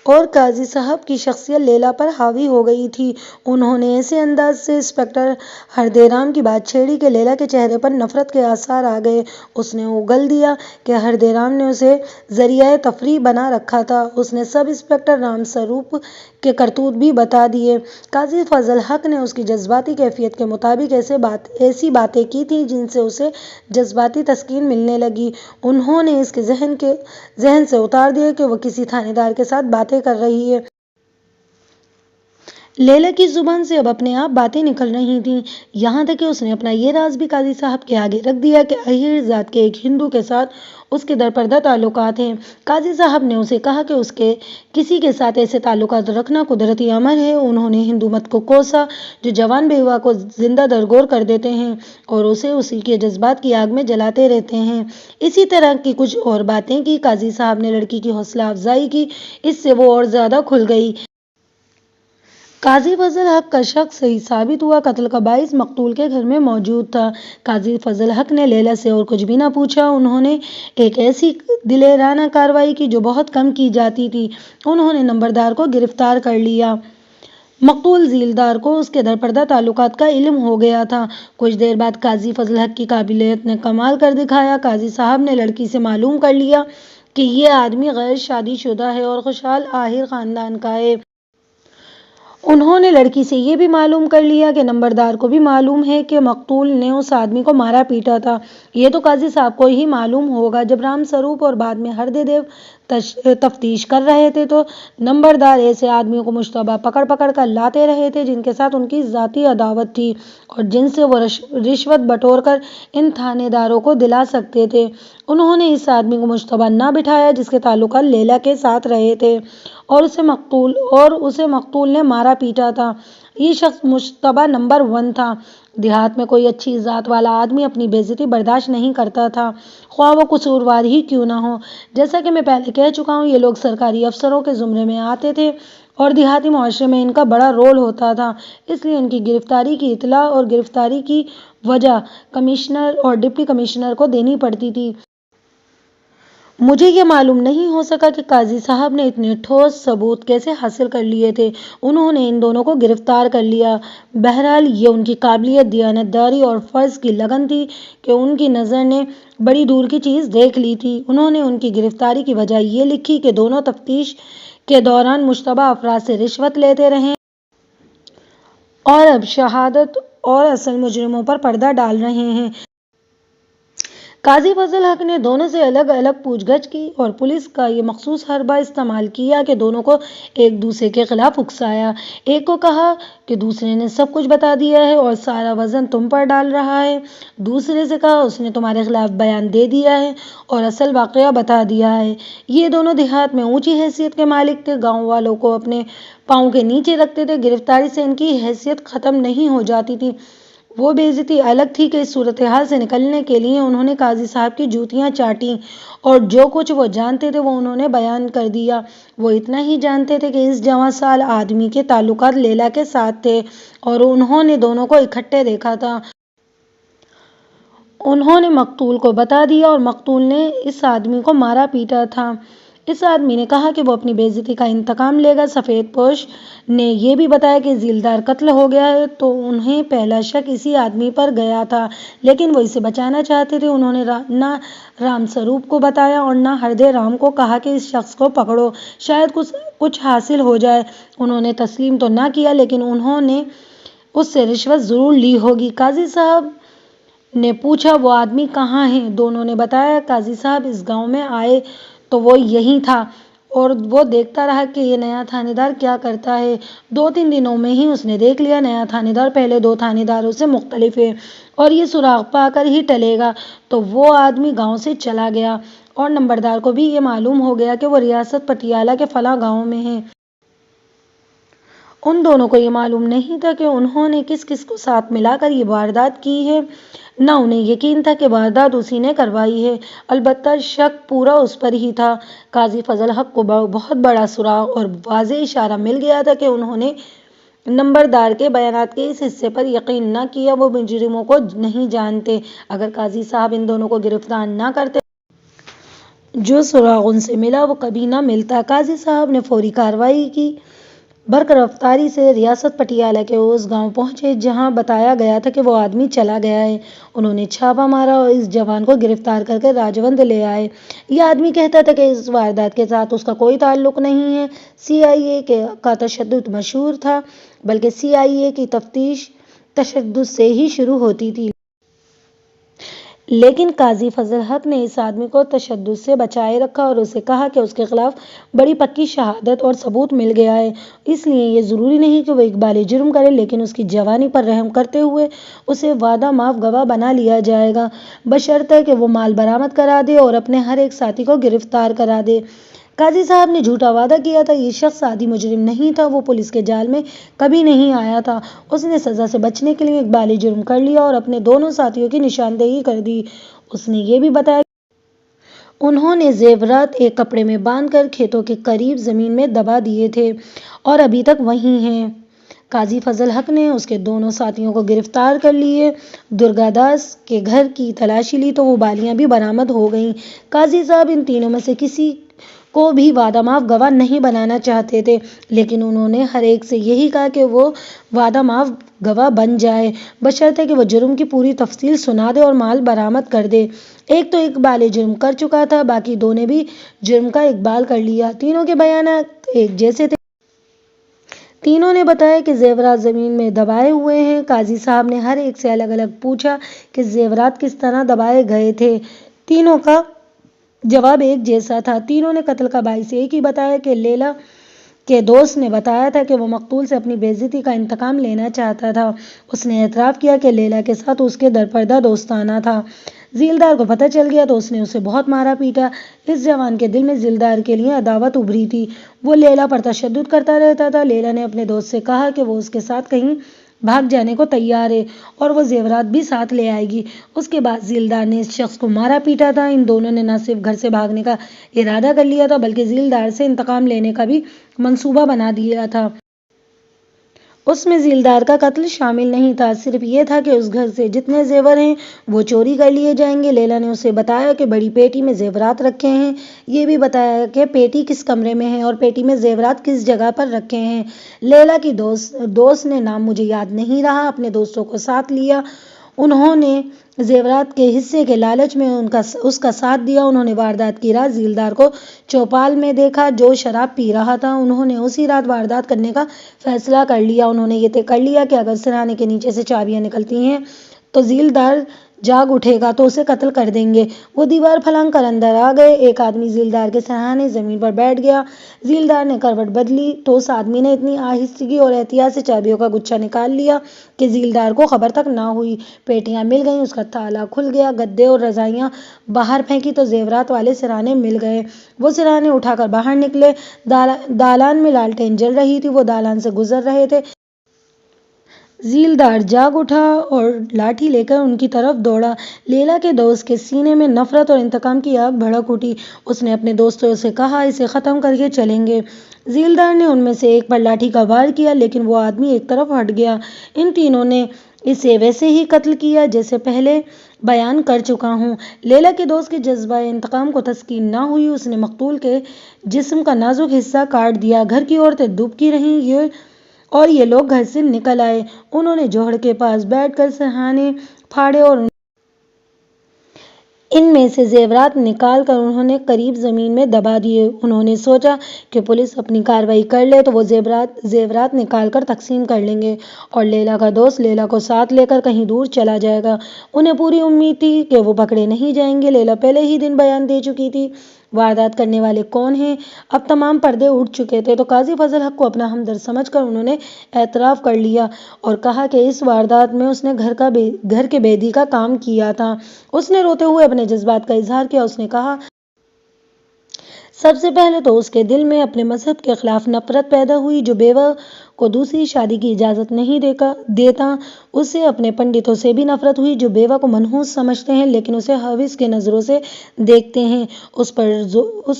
اور قاضی صاحب کی شخصیت لیلا پر حاوی ہو گئی تھی۔ انہوں نے ایسے انداز سے انسپکٹر ہردے رام کی بات چھیڑی کہ لیلا کے چہرے پر نفرت کے آثار آ گئے۔ اس نے اگل دیا کہ ہردے رام نے اسے ذریعہ تفریح بنا رکھا تھا۔ اس نے سب انسپکٹر رام سروپ کے کرتوت بھی بتا دیے۔ قاضی فضل حق نے اس کی جذباتی کیفیت کے مطابق ایسی باتیں کی تھیں جن سے اسے جذباتی تسکین ملنے لگی۔ انہوں نے اس کے ذہن سے اتار دیا کہ وہ کسی تھانے دار کے ساتھ باتیں کر رہی ہے۔ لیلا کی زبان سے اب اپنے آپ باتیں نکل رہی تھیں، یہاں تک کہ اس نے اپنا یہ راز بھی قاضی صاحب کے آگے رکھ دیا کہ اہیڑ ذات کے ایک ہندو کے ساتھ اس کے درپردہ تعلقات ہیں۔ قاضی صاحب نے اسے کہا کہ اس کے کسی کے ساتھ ایسے تعلقات رکھنا قدرتی امر ہے۔ انہوں نے ہندو مت کو کوسا جو جوان بیوہ کو زندہ درگور کر دیتے ہیں اور اسے اسی کے جذبات کی آگ میں جلاتے رہتے ہیں۔ اسی طرح کی کچھ اور باتیں کی۔ قاضی صاحب نے لڑکی کی حوصلہ افزائی کی، اس سے وہ اور زیادہ کھل گئی۔ قاضی فضل حق کا شک صحیح ثابت ہوا۔ قتل کا باعث مقتول کے گھر میں موجود تھا۔ قاضی فضل حق نے لیلا سے اور کچھ بھی نہ پوچھا۔ انہوں نے ایک ایسی دلیرانہ کارروائی کی جو بہت کم کی جاتی تھی۔ انہوں نے نمبردار کو گرفتار کر لیا۔ مقتول ذیلدار کو اس کے درپردہ تعلقات کا علم ہو گیا تھا۔ کچھ دیر بعد قاضی فضل حق کی قابلیت نے کمال کر دکھایا۔ قاضی صاحب نے لڑکی سے معلوم کر لیا کہ یہ آدمی غیر شادی شدہ ہے اور خوشحال آہر خاندان کا ہے۔ انہوں نے لڑکی سے یہ بھی معلوم کر لیا کہ نمبردار کو بھی معلوم ہے کہ مقتول نے اس آدمی کو مارا پیٹا تھا۔ یہ تو قاضی صاحب کو ہی معلوم ہوگا۔ جب رام سروپ اور بعد میں ہردے دیو تفتیش کر رہے تھے تو نمبردار ایسے آدمیوں کو مشتبہ پکڑ پکڑ کر لاتے رہے تھے جن کے ساتھ ان کی ذاتی عداوت تھی اور جن سے وہ رشوت بٹور کر ان تھانے داروں کو دلا سکتے تھے۔ انہوں نے اس آدمی کو مشتبہ نہ بٹھایا جس کے تعلقات لیلا کے ساتھ رہے تھے اور اسے مقتول نے مارا پیٹا تھا۔ یہ شخص مشتبہ نمبر 1 تھا۔ دیہات میں کوئی اچھی ذات والا آدمی اپنی بے عزتی برداشت نہیں کرتا تھا، خواہ وہ قصوروار ہی کیوں نہ ہو۔ جیسا کہ میں پہلے کہہ چکا ہوں، یہ لوگ سرکاری افسروں کے زمرے میں آتے تھے اور دیہاتی معاشرے میں ان کا بڑا رول ہوتا تھا، اس لیے ان کی گرفتاری کی اطلاع اور گرفتاری کی وجہ کمشنر اور ڈپٹی کمشنر کو دینی پڑتی تھی۔ مجھے یہ معلوم نہیں ہو سکا کہ قاضی صاحب نے اتنے ٹھوس ثبوت کیسے حاصل کر لیے تھے۔ انہوں نے ان دونوں کو گرفتار کر لیا۔ بہرحال یہ ان کی قابلیت، دیانتداری اور فرض کی لگن تھی کہ ان کی نظر نے بڑی دور کی چیز دیکھ لی تھی۔ انہوں نے ان کی گرفتاری کی وجہ یہ لکھی کہ دونوں تفتیش کے دوران مشتبہ افراد سے رشوت لیتے رہے اور اب شہادت اور اصل مجرموں پر پردہ ڈال رہے ہیں۔ قاضی فضل حق نے دونوں سے الگ الگ پوچھ گچھ کی اور پولیس کا یہ مخصوص حربہ استعمال کیا کہ دونوں کو ایک دوسرے کے خلاف اکسایا۔ ایک کو کہا کہ دوسرے نے سب کچھ بتا دیا ہے اور سارا وزن تم پر ڈال رہا ہے، دوسرے سے کہا اس نے تمہارے خلاف بیان دے دیا ہے اور اصل واقعہ بتا دیا ہے۔ یہ دونوں دیہات میں اونچی حیثیت کے مالک تھے، گاؤں والوں کو اپنے پاؤں کے نیچے رکھتے تھے۔ گرفتاری سے ان کی حیثیت ختم نہیں ہو جاتی تھی، وہ بے عزتی الگ تھی کہ اس صورتحال سے نکلنے کے لیے انہوں نے قاضی صاحب کی جوتیاں چاٹیں اور جو کچھ وہ جانتے تھے وہ انہوں نے بیان کر دیا۔ وہ اتنا ہی جانتے تھے کہ اس جواں سال آدمی کے تعلقات لیلا کے ساتھ تھے اور انہوں نے دونوں کو اکٹھے دیکھا تھا۔ انہوں نے مقتول کو بتا دیا اور مقتول نے اس آدمی کو مارا پیٹا تھا۔ اس آدمی نے کہا کہ وہ اپنی بے عزتی کا انتقام لے گا۔ سفید پوش نے یہ بھی بتایا کہ ذیلدار قتل ہو گیا ہے تو انہیں پہلا شک اسی آدمی پر گیا تھا، لیکن وہ اسے بچانا چاہتے تھے۔ انہوں نے نہ رام سروپ کو بتایا اور نہ ہردے رام کو کہا کہ اس شخص کو پکڑو، شاید کچھ حاصل ہو جائے۔ انہوں نے تسلیم تو نہ کیا لیکن انہوں نے اس سے رشوت ضرور لی ہوگی۔ قاضی صاحب نے پوچھا وہ آدمی کہاں ہے؟ دونوں نے بتایا قاضی صاحب اس گاؤں میں آئے تو وہ یہیں تھا اور وہ دیکھتا رہا کہ یہ نیا تھانے دار کیا کرتا ہے۔ 2-3 دنوں میں ہی اس نے دیکھ لیا نیا تھانے دار پہلے 2 تھانے داروں سے مختلف ہے اور یہ سراغ پا کر ہی ٹلے گا۔ تو وہ آدمی گاؤں سے چلا گیا اور نمبردار کو بھی یہ معلوم ہو گیا کہ وہ ریاست پٹیالہ کے فلاں گاؤں میں ہے۔ ان دونوں کو یہ معلوم نہیں تھا کہ انہوں نے کس کس کو ساتھ ملا کر یہ واردات کی ہے، نہ انہیں یقین تھا کہ واردات اسی نے کروائی ہے۔ البتہ شک پورا اس پر ہی تھا۔ قاضی فضل حق کو بہت بڑا سراغ اور واضح اشارہ مل گیا تھا کہ انہوں نے نمبردار کے بیانات کے اس حصے پر یقین نہ کیا۔ وہ مجرموں کو نہیں جانتے۔ اگر قاضی صاحب ان دونوں کو گرفتار نہ کرتے جو سراغ ان سے ملا وہ کبھی نہ ملتا۔ قاضی صاحب نے فوری کارروائی کی۔ برق رفتاری سے ریاست پٹیالہ کے اس گاؤں پہنچے جہاں بتایا گیا تھا کہ وہ آدمی چلا گیا ہے۔ انہوں نے چھاپا مارا اور اس جوان کو گرفتار کر کے راجوند لے آئے۔ یہ آدمی کہتا تھا کہ اس واردات کے ساتھ اس کا کوئی تعلق نہیں ہے۔ CIA کا تشدد مشہور تھا، بلکہ CIA کی تفتیش تشدد سے ہی شروع ہوتی تھی۔ لیکن قاضی فضل حق نے اس آدمی کو تشدد سے بچائے رکھا اور اسے کہا کہ اس کے خلاف بڑی پکی شہادت اور ثبوت مل گیا ہے، اس لیے یہ ضروری نہیں کہ وہ اقبال جرم کرے، لیکن اس کی جوانی پر رحم کرتے ہوئے اسے وعدہ معاف گواہ بنا لیا جائے گا، بشرطے کہ وہ مال برآمد کرا دے اور اپنے ہر ایک ساتھی کو گرفتار کرا دے۔ قاضی صاحب نے جھوٹا وعدہ کیا تھا۔ یہ شخص عادی مجرم نہیں تھا، وہ پولیس کے جال میں کبھی نہیں آیا تھا۔ اس نے سزا سے بچنے کے لیے اقبال جرم کر لیا اور اپنے دونوں ساتھیوں کی نشاندہی کر دی۔ اس نے یہ بھی بتایا کہ انہوں نے زیورات ایک کپڑے میں باندھ کر کھیتوں کے قریب زمین میں دبا دیے تھے اور ابھی تک وہیں ہیں۔ قاضی فضل حق نے اس کے دونوں ساتھیوں کو گرفتار کر لیے۔ درگا داس کے گھر کی تلاشی لی تو وہ بالیاں بھی برآمد ہو گئیں۔ قاضی صاحب ان تینوں میں سے کسی کو بھی وعدہ معاف گواہ نہیں بنانا چاہتے تھے، لیکن انہوں نے ہر ایک سے یہی کہا کہ وہ وعدہ معاف گواہ بن جائے، بشرطے کہ وہ جرم کی پوری تفصیل سنا دے اور مال برآمد کر دے۔ ایک تو اقبال جرم کر چکا تھا، باقی دو نے بھی جرم کا اقبال کر لیا۔ تینوں کے بیانات ایک جیسے تھے۔ تینوں نے بتایا کہ زیورات زمین میں دبائے ہوئے ہیں۔ قاضی صاحب نے ہر ایک سے الگ الگ پوچھا کہ زیورات کس طرح دبائے گئے تھے۔ تینوں کا جواب ایک جیسا تھا۔ تینوں نے قتل کا باعث ایک ہی بتایا کہ لیلا کے دوست نے بتایا تھا کہ وہ مقتول سے اپنی بے عزتی کا انتقام لینا چاہتا تھا۔ اس نے اعتراف کیا کہ لیلا کے ساتھ اس کے درپردہ دوستانہ تھا۔ ذیلدار کو پتہ چل گیا تو اس نے اسے بہت مارا پیٹا۔ اس جوان کے دل میں ذیلدار کے لیے عداوت ابھری تھی۔ وہ لیلا پر تشدد کرتا رہتا تھا۔ لیلا نے اپنے دوست سے کہا کہ وہ اس کے ساتھ کہیں بھاگ جانے کو تیار ہے اور وہ زیورات بھی ساتھ لے آئے گی۔ اس کے بعد ذیلدار نے اس شخص کو مارا پیٹا تھا۔ ان دونوں نے نہ صرف گھر سے بھاگنے کا ارادہ کر لیا تھا بلکہ ذیلدار سے انتقام لینے کا بھی منصوبہ بنا دیا تھا۔ اس میں ذیلدار کا قتل شامل نہیں تھا، صرف یہ تھا کہ اس گھر سے جتنے زیور ہیں وہ چوری کر لیے جائیں گے۔ لیلا نے اسے بتایا کہ بڑی پیٹی میں زیورات رکھے ہیں، یہ بھی بتایا کہ پیٹی کس کمرے میں ہے اور پیٹی میں زیورات کس جگہ پر رکھے ہیں۔ لیلا کی دوست نے نام مجھے یاد نہیں رہا، اپنے دوستوں کو ساتھ لیا۔ انہوں نے زیورات کے حصے کے لالچ میں اس کا ساتھ دیا۔ انہوں نے واردات کی رات ذیلدار کو چوپال میں دیکھا جو شراب پی رہا تھا۔ انہوں نے اسی رات واردات کرنے کا فیصلہ کر لیا۔ انہوں نے یہ طے کر لیا کہ اگر سرہانے کے نیچے سے چابیاں نکلتی ہیں تو ذیلدار جاگ اٹھے گا تو اسے قتل کر دیں گے۔ وہ دیوار پھلانگ کر اندر آ گئے۔ ایک آدمی ذیلدار کے سرہانے زمین پر بیٹھ گیا۔ ذیلدار نے کروٹ بدلی تو اس آدمی نے اتنی آہستگی اور احتیاط سے چابیوں کا گچھا نکال لیا کہ ذیلدار کو خبر تک نہ ہوئی۔ پیٹیاں مل گئیں، اس کا تالا کھل گیا، گدے اور رضائیاں باہر پھینکی تو زیورات والے سرہانے مل گئے۔ وہ سرہانے اٹھا کر باہر نکلے۔ دالان میں لالٹین جل رہی تھی، وہ دالان سے گزر رہے تھے۔ ذیلدار جاگ اٹھا اور لاٹھی لے کر ان کی طرف دوڑا۔ لیلا کے دوست کے سینے میں نفرت اور انتقام کی آگ بھڑک اٹھی۔ اس نے اپنے دوستوں سے کہا، اسے ختم کر کے چلیں گے۔ ذیلدار نے ان میں سے ایک پر لاٹھی کا وار کیا لیکن وہ آدمی ایک طرف ہٹ گیا۔ ان تینوں نے اسے ویسے ہی قتل کیا جیسے پہلے بیان کر چکا ہوں۔ لیلا کے دوست کے جذبہ انتقام کو تسکین نہ ہوئی، اس نے مقتول کے جسم کا نازک حصہ کاٹ دیا۔ گھر کی عورتیں دبکی رہیں اور یہ لوگ گھر سے نکل آئے۔ انہوں نے جوہڑ کے پاس بیٹھ کر سرہانے پھاڑے اور ان میں سے زیورات نکال کر انہوں نے قریب زمین میں دبا دیے۔ انہوں نے سوچا کہ پولیس اپنی کارروائی کر لے تو وہ زیورات نکال کر تقسیم کر لیں گے اور لیلا کا دوست لیلا کو ساتھ لے کر کہیں دور چلا جائے گا۔ انہیں پوری امید تھی کہ وہ پکڑے نہیں جائیں گے۔ لیلا پہلے ہی دن بیان دے چکی تھی۔ واردات کرنے والے کون ہیں؟ اب تمام پردے اٹھ چکے تھے تو قاضی فضل حق کو اپنا ہمدرد سمجھ کر انہوں نے اعتراف کر لیا اور کہا کہ اس واردات میں اس نے گھر کے بیدی کا کام کیا تھا۔ اس نے روتے ہوئے اپنے جذبات کا اظہار کیا۔ اس نے کہا، سب سے پہلے تو اس کے دل میں اپنے مذہب کے خلاف نفرت پیدا ہوئی جو بیوہ کو دوسری شادی کی اجازت نہیں دیتا۔ اسے اپنے پنڈتوں سے بھی نفرت ہوئی جو بیوہ کو منحوس سمجھتے ہیں لیکن اسے ہوس کی نظروں سے دیکھتے ہیں، اس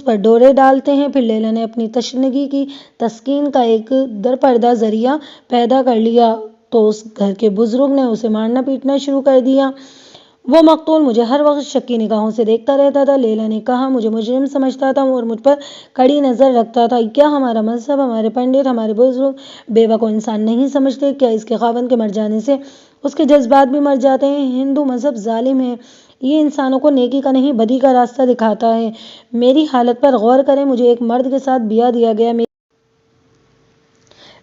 پر ڈورے ڈالتے ہیں۔ پھر لیلا نے اپنی تشنگی کی تسکین کا ایک درپردہ ذریعہ پیدا کر لیا تو اس گھر کے بزرگ نے اسے مارنا پیٹنا شروع کر دیا۔ وہ مقتول مجھے ہر وقت شکی نگاہوں سے دیکھتا رہتا تھا۔ لیلا نے کہا، مجھے مجرم سمجھتا تھا اور مجھ پر کڑی نظر رکھتا تھا۔ کیا ہمارا مذہب، ہمارے پنڈت، ہمارے بزرگ بیوہ کو انسان نہیں سمجھتے؟ کیا اس کے خاوند کے مر جانے سے اس کے جذبات بھی مر جاتے ہیں؟ ہندو مذہب ظالم ہے، یہ انسانوں کو نیکی کا نہیں بدی کا راستہ دکھاتا ہے۔ میری حالت پر غور کریں، مجھے ایک مرد کے ساتھ بیاہ دیا گیا۔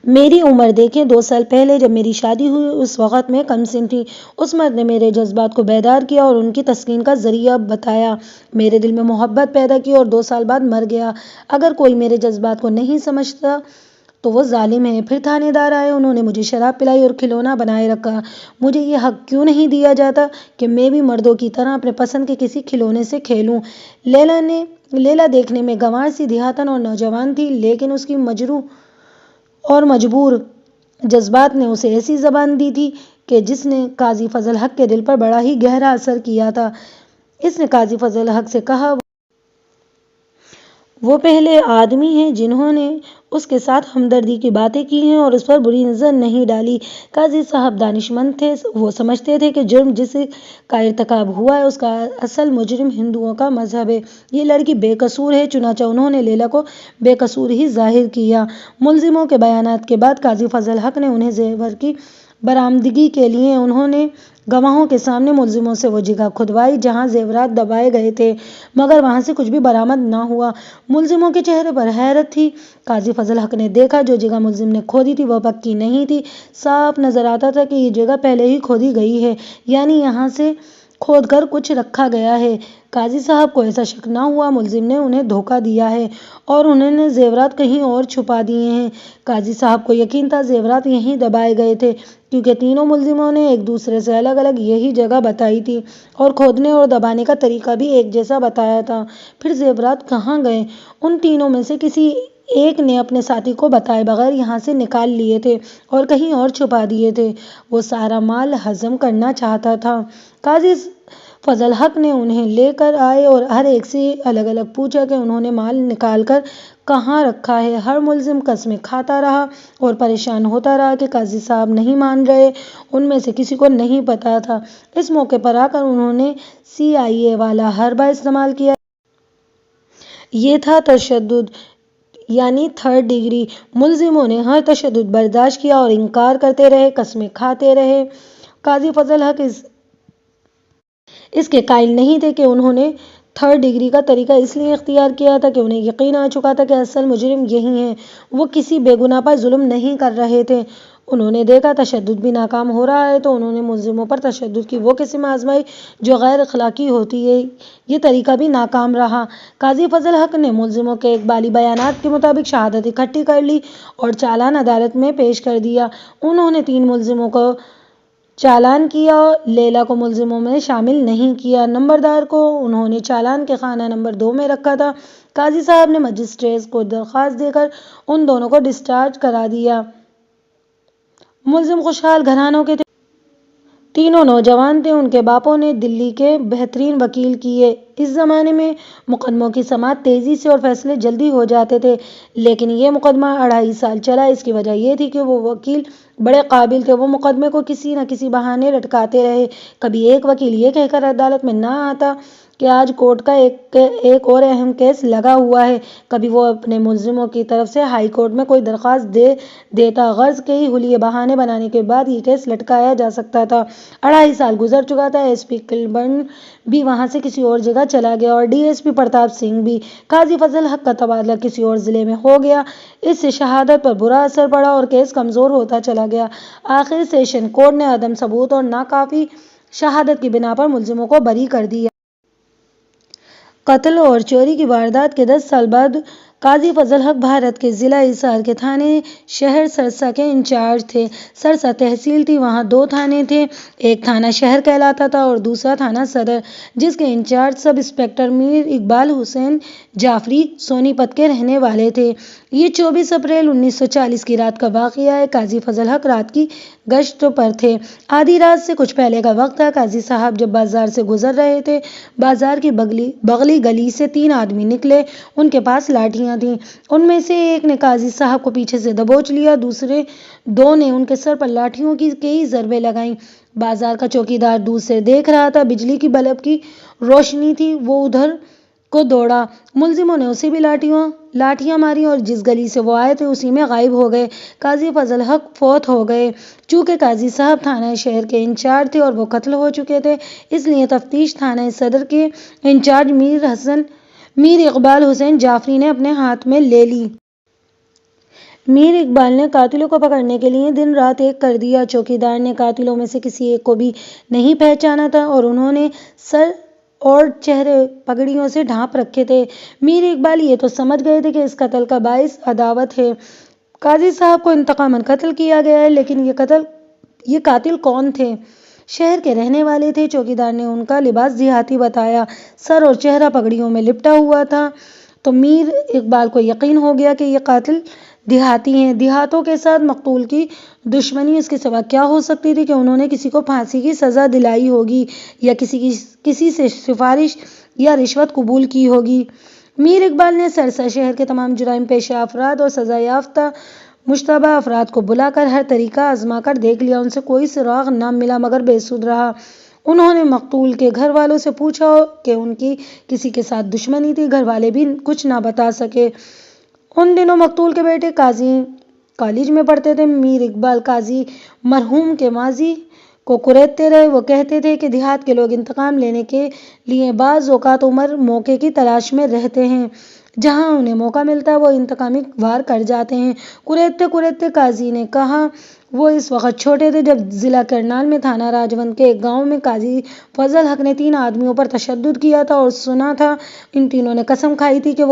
میری عمر دیکھیں، 2 سال پہلے جب میری شادی ہوئی اس وقت میں کم سن تھی۔ اس مرد نے میرے جذبات کو بیدار کیا اور ان کی تسکین کا ذریعہ بتایا، میرے دل میں محبت پیدا کی اور 2 سال بعد مر گیا۔ اگر کوئی میرے جذبات کو نہیں سمجھتا تو وہ ظالم ہے۔ پھر تھانے دار آئے، انہوں نے مجھے شراب پلائی اور کھلونا بنائے رکھا۔ مجھے یہ حق کیوں نہیں دیا جاتا کہ میں بھی مردوں کی طرح اپنے پسند کے کسی کھلونے سے کھیلوں؟ لیلا دیکھنے میں گنوار سی دیہاتن اور نوجوان تھی، لیکن اس کی مجروح اور مجبور جذبات نے اسے ایسی زبان دی تھی کہ جس نے قاضی فضل حق کے دل پر بڑا ہی گہرا اثر کیا تھا۔ اس نے قاضی فضل حق سے کہا، وہ پہلے آدمی ہیں جنہوں نے اس کے ساتھ ہمدردی کی باتیں کی ہیں اور اس پر بری نظر نہیں ڈالی۔ قاضی صاحب دانش مند تھے، وہ سمجھتے تھے کہ جرم جس کا ارتکاب ہوا ہے اس کا اصل مجرم ہندوؤں کا مذہب ہے۔ یہ لڑکی بے قصور ہے، چنانچہ انہوں نے لیلا کو بے قصور ہی ظاہر کیا۔ ملزموں کے بیانات کے بعد قاضی فضل حق نے انہیں زیور کی برآمدگی کے لیے انہوں نے گواہوں کے سامنے ملزموں سے وہ جگہ کھدوائی جہاں زیورات دبائے گئے تھے، مگر وہاں سے کچھ بھی برآمد نہ ہوا۔ ملزموں کے چہرے پر حیرت تھی۔ قاضی فضل حق نے دیکھا جو جگہ ملزم نے کھودی تھی وہ پکی نہیں تھی۔ صاف نظر آتا تھا کہ یہ جگہ پہلے ہی کھودی گئی ہے، یعنی یہاں سے کھود کر کچھ رکھا گیا ہے۔ قاضی صاحب کو ایسا شک نہ ہوا ملزم نے انہیں دھوکہ دیا ہے اور انہوں نے زیورات کہیں اور چھپا دیے ہیں۔ قاضی صاحب کو یقین تھا زیورات یہیں دبائے گئے تھے، کیونکہ تینوں ملزموں نے ایک دوسرے سے الگ الگ یہی جگہ بتائی تھی اور کھودنے اور دبانے کا طریقہ بھی ایک جیسا بتایا تھا۔ پھر زیورات کہاں گئے؟ ان تینوں میں سے کسی ایک نے اپنے ساتھی کو بتائے بغیر یہاں سے نکال لیے تھے اور کہیں اور چھپا دیے تھے۔ وہ سارا مال ہضم کرنا چاہتا تھا۔ قاضی فضل حق نے انہیں لے کر آئے اور ہر ایک سے الگ الگ پوچھا کہ انہوں نے مال نکال کر کہاں رکھا ہے۔ ہر ملزم قسمیں کھاتا رہا اور پریشان ہوتا رہا کہ قاضی صاحب نہیں مان رہے۔ ان میں سے کسی کو نہیں پتا تھا۔ اس موقع پر آ کر انہوں نے CIA والا حربہ استعمال کیا۔ یہ تھا تشدد، یعنی 3rd ڈگری۔ ملزموں نے ہر تشدد برداشت کیا اور انکار کرتے رہے، قسمیں کھاتے رہے۔ قاضی فضل حق اس کے قائل نہیں تھے کہ انہوں نے 3rd ڈگری کا طریقہ اس لیے اختیار کیا تھا کہ انہیں یقین آ چکا تھا کہ اصل مجرم یہی ہیں، وہ کسی بے گناہ پر ظلم نہیں کر رہے تھے۔ انہوں نے دیکھا تشدد بھی ناکام ہو رہا ہے تو انہوں نے ملزموں پر تشدد کی وہ قسم آزمائی جو غیر اخلاقی ہوتی ہے۔ یہ طریقہ بھی ناکام رہا۔ قاضی فضل حق نے ملزموں کے اقبالی بیانات کے مطابق شہادت اکٹھی کر لی اور چالان عدالت میں پیش کر دیا۔ انہوں نے 3 ملزموں کو چالان کیا، لیلا کو ملزموں میں شامل نہیں کیا۔ نمبردار کو انہوں نے چالان کے خانہ نمبر 2 میں رکھا تھا۔ قاضی صاحب نے مجسٹریٹ کو درخواست دے کر ان دونوں کو ڈسچارج کرا دیا۔ ملزم خوشحال گھرانوں کے تھے، تینوں نوجوان تھے۔ ان کے باپوں نے دلی کے بہترین وکیل کیے۔ اس زمانے میں مقدموں کی سماعت تیزی سے اور فیصلے جلدی ہو جاتے تھے، لیکن یہ مقدمہ 2.5 سال چلا۔ اس کی وجہ یہ تھی کہ وہ وکیل بڑے قابل تھے، وہ مقدمے کو کسی نہ کسی بہانے لٹکاتے رہے۔ کبھی ایک وکیل یہ کہہ کر عدالت میں نہ آتا کہ آج کورٹ کا ایک اور اہم کیس لگا ہوا ہے، کبھی وہ اپنے ملزموں کی طرف سے ہائی کورٹ میں کوئی درخواست دے دیتا۔ غرض کئی حلیے بہانے بنانے کے بعد یہ کیس لٹکایا جا سکتا تھا۔ 2.5 سال گزر چکا تھا۔ SP کلبرن بھی وہاں سے کسی اور جگہ چلا گیا اور DSP پرتاپ سنگھ بھی۔ قاضی فضل حق کا تبادلہ کسی اور ضلع میں ہو گیا۔ اس سے شہادت پر برا اثر پڑا اور کیس کمزور ہوتا چلا گیا۔ آخر سیشن کورٹ نے عدم ثبوت اور ناکافی شہادت کی بنا پر ملزموں کو بری کر دیا۔ قتل اور چوری کی واردات کے 10 سال بعد قاضی فضل حق بھارت کے ضلع حصار کے تھانے شہر سرسا کے انچارج تھے۔ سرسا تحصیل تھی، وہاں 2 تھانے تھے، ایک تھانہ شہر کہلاتا تھا اور دوسرا تھانہ صدر، جس کے انچارج سب انسپکٹر میر اقبال حسین جعفری سونی پت کے رہنے والے تھے۔ یہ 24 اپریل 1940 کی رات کا واقعہ ہے۔ قاضی فضل حق رات کی گشت پر تھے۔ آدھی رات سے کچھ پہلے کا وقت تھا۔ قاضی صاحب جب بازار سے گزر رہے تھے، بازار کی بغلی گلی سے 3 آدمی نکلے، ان کے پاس لاٹھیاں لڑکیاں تھیں۔ ان میں سے ایک نے قاضی صاحب کو پیچھے سے دبوچ لیا، دوسرے دو نے ان کے سر پر لاٹھیوں کی کئی ضربیں لگائیں۔ بازار کا چوکیدار دور سے دیکھ رہا تھا، بجلی کی بلب کی روشنی تھی، وہ ادھر کو دوڑا۔ ملزموں نے اسے بھی لاٹھیاں ماری اور جس گلی سے وہ آئے تھے اسی میں غائب ہو گئے۔ قاضی فضل حق فوت ہو گئے۔ چونکہ قاضی صاحب تھانہ شہر کے انچارج تھے اور وہ قتل ہو چکے تھے، اس لیے تفتیش تھانہ صدر کے انچارج میر اقبال حسین جعفری نے اپنے ہاتھ میں لے لی۔ میر اقبال نے قاتلوں کو پکڑنے کے لیے دن رات ایک کر دیا۔ چوکیدار نے قاتلوں میں سے کسی ایک کو بھی نہیں پہچانا تھا اور انہوں نے سر اور چہرے پگڑیوں سے ڈھانپ رکھے تھے۔ میر اقبال یہ تو سمجھ گئے تھے کہ اس قتل کا باعث عداوت ہے، قاضی صاحب کو انتقاماً قتل کیا گیا ہے، لیکن یہ قاتل کون تھے؟ شہر کے رہنے والے تھے۔ چوکیدار نے ان کا لباس دیہاتی بتایا، سر اور چہرہ پگڑیوں میں لپٹا ہوا تھا، تو میر اقبال کو یقین ہو گیا کہ یہ قاتل دیہاتی ہیں۔ دیہاتوں کے ساتھ مقتول کی دشمنی اس کے سوا کیا ہو سکتی تھی کہ انہوں نے کسی کو پھانسی کی سزا دلائی ہوگی یا کسی سے سفارش یا رشوت قبول کی ہوگی۔ میر اقبال نے سرسا شہر کے تمام جرائم پیشہ افراد اور سزا یافتہ مشتبہ افراد کو بلا کر ہر طریقہ آزما کر دیکھ لیا، ان سے کوئی سراغ نہ ملا مگر بے سود رہا۔ انہوں نے مقتول کے گھر والوں سے پوچھا کہ ان کی کسی کے ساتھ دشمنی تھی، گھر والے بھی کچھ نہ بتا سکے۔ ان دنوں مقتول کے بیٹے قاضی کالج میں پڑھتے تھے۔ میر اقبال قاضی مرحوم کے ماضی کو کریدتے رہے۔ وہ کہتے تھے کہ دیہات کے لوگ انتقام لینے کے لیے بعض اوقات عمر موقع کی تلاش میں رہتے ہیں، جہاں انہیں موقع ملتا ہے وہ انتقامی وار کر جاتے ہیں۔ کریدتے کریدتے قاضی نے کہا وہ اس وقت چھوٹے تھے جب ضلع کرنال میں تھانہ راجوند کے ایک گاؤں میں قاضی فضل حق نے 3 آدمیوں پر تشدد کیا تھا اور سنا تھا ان تینوں نے قسم کھائی تھی کہ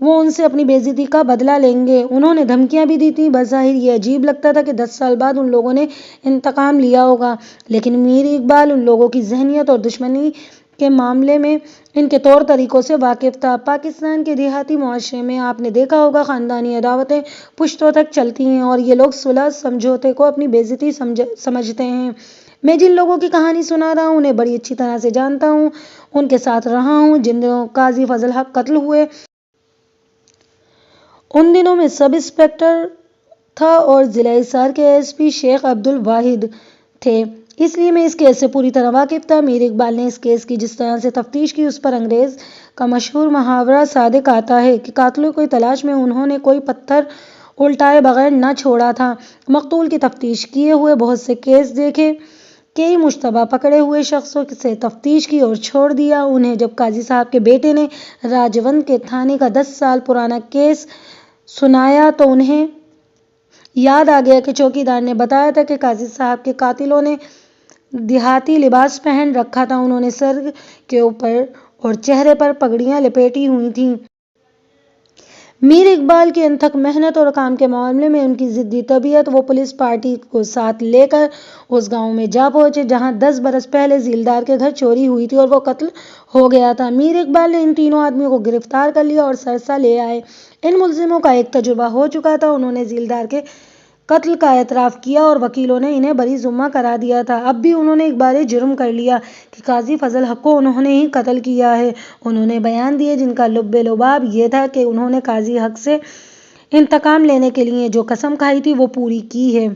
وہ ان سے اپنی بے عزتی کا بدلہ لیں گے۔ انہوں نے دھمکیاں بھی دی تھیں۔ بظاہر یہ عجیب لگتا تھا کہ 10 سال بعد ان لوگوں نے انتقام لیا ہوگا، لیکن میر اقبال ان لوگوں کی ذہنیت اور دشمنی کے معاملے میں ان کے طور طریقوں سے واقف تھا۔ پاکستان کے دیہاتی معاشرے میں آپ نے دیکھا ہوگا خاندانی عداوتیں پشتوں تک چلتی ہیں اور یہ لوگ صلح سمجھوتے کو اپنی بے عزتی سمجھتے ہیں۔ میں جن لوگوں کی کہانی سنا رہا ہوں انہیں بڑی اچھی طرح سے جانتا ہوں، ان کے ساتھ رہا ہوں۔ جن دنوں قاضی فضل حق قتل ہوئے ان دنوں میں سب انسپکٹر تھا اور ضلع حصار کے ایس پی شیخ عبد الواحد تھے، اس لیے میں اس کیس سے پوری طرح واقف تھا۔ میر اقبال نے اس کیس کی جس طرح سے تفتیش کی اس پر انگریز کا مشہور محاورہ صادق آتا ہے کہ قاتلوں کی تلاش میں انہوں نے کوئی پتھر الٹائے بغیر نہ چھوڑا تھا۔ مقتول کی تفتیش کیے ہوئے بہت سے کیس دیکھے، کئی مشتبہ پکڑے ہوئے شخصوں سے تفتیش کی اور چھوڑ دیا۔ انہیں جب قاضی صاحب کے بیٹے نے راجوند کے تھانے کا 10 سال پرانا کیس سنایا تو انہیں یاد آ گیا کہ چوکیدار نے بتایا تھا کہ قاضی صاحب کے قاتلوں نے دیہاتی لباس پہن رکھا تھا، انہوں نے سر کے اوپر اور چہرے پر پگڑیاں لپیٹی ہوئی تھیں۔ میر اقبال کی انتھک محنت اور کام کے معاملے میں ان کی ضدی طبیعت، وہ پولیس پارٹی کو ساتھ لے کر اس گاؤں میں جا پہنچے جہاں 10 برس پہلے ذیلدار کے گھر چوری ہوئی تھی اور وہ قتل ہو گیا تھا۔ میر اقبال نے ان تینوں آدمیوں کو گرفتار کر لیا اور سرسا لے آئے۔ ان ملزموں کا ایک تجربہ ہو چکا تھا، انہوں نے ذیلدار کے قتل کا اعتراف کیا اور وکیلوں نے انہیں بری ذمہ قرار دیا تھا۔ اب بھی انہوں نے اقبال جرم کر لیا کہ قاضی فضل حق کو انہوں نے ہی قتل کیا ہے۔ انہوں نے بیان دیے جن کا لب لباب یہ تھا کہ انہوں نے قاضی حق سے انتقام لینے کے لیے جو قسم کھائی تھی وہ پوری کی ہے۔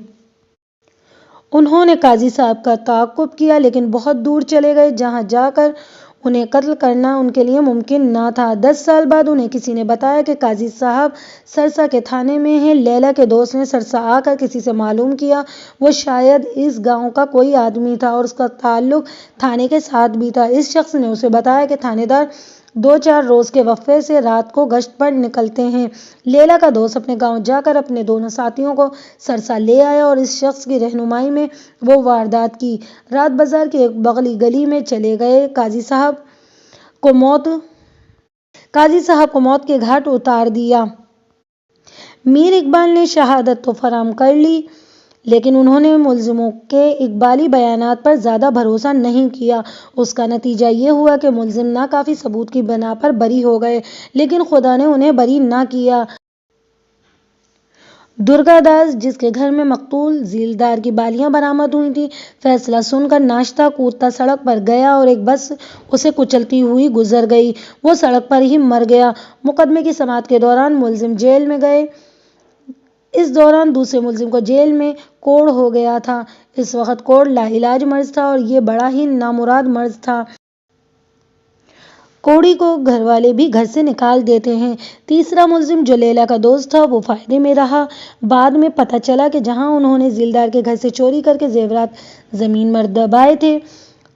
انہوں نے قاضی صاحب کا تعاقب کیا لیکن بہت دور چلے گئے جہاں جا کر انہیں قتل کرنا ان کے لیے ممکن نہ تھا۔ 10 سال بعد انہیں کسی نے بتایا کہ قاضی صاحب سرسا کے تھانے میں ہیں۔ لیلا کے دوست نے سرسا آ کر کسی سے معلوم کیا، وہ شاید اس گاؤں کا کوئی آدمی تھا اور اس کا تعلق تھانے کے ساتھ بھی تھا۔ اس شخص نے اسے بتایا کہ تھانے دار 2-4 روز کے وقفے سے رات کو گشت پر نکلتے ہیں۔ لیلا کا دوست اپنے گاؤں جا کر اپنے دونوں ساتھیوں کو سرسا لے آیا اور اس شخص کی رہنمائی میں وہ واردات کی۔ رات بازار کی ایک بغلی گلی میں چلے گئے، قاضی صاحب کو موت کے گھاٹ اتار دیا۔ میر اقبال نے شہادت تو فراہم کر لی لیکن انہوں نے ملزموں کے اقبالی بیانات پر زیادہ بھروسہ نہیں کیا۔ اس کا نتیجہ یہ ہوا کہ ملزم ناکافی ثبوت کی بنا پر بری ہو گئے، لیکن خدا نے انہیں بری نہ کیا۔ درگا داس جس کے گھر میں مقتول ذیلدار کی بالیاں برآمد ہوئی تھیں، فیصلہ سن کر ناچتا کودتا سڑک پر گیا اور ایک بس اسے کچلتی ہوئی گزر گئی۔ وہ سڑک پر ہی مر گیا۔ مقدمے کی سماعت کے دوران ملزم جیل میں گئے۔ اس دوران دوسرے ملزم کو جیل میں کوڑ ہو گیا تھا۔ اس وقت کوڑ لاعلاج مرض تھا اور یہ بڑا ہی نامراد مرض تھا۔ کوڑی کو گھر والے بھی گھر سے نکال دیتے ہیں۔ تیسرا ملزم جو لیلا کا دوست تھا وہ فائدے میں رہا۔ بعد میں پتہ چلا کہ جہاں انہوں نے ذیلدار کے گھر سے چوری کر کے زیورات زمین پر دبائے تھے،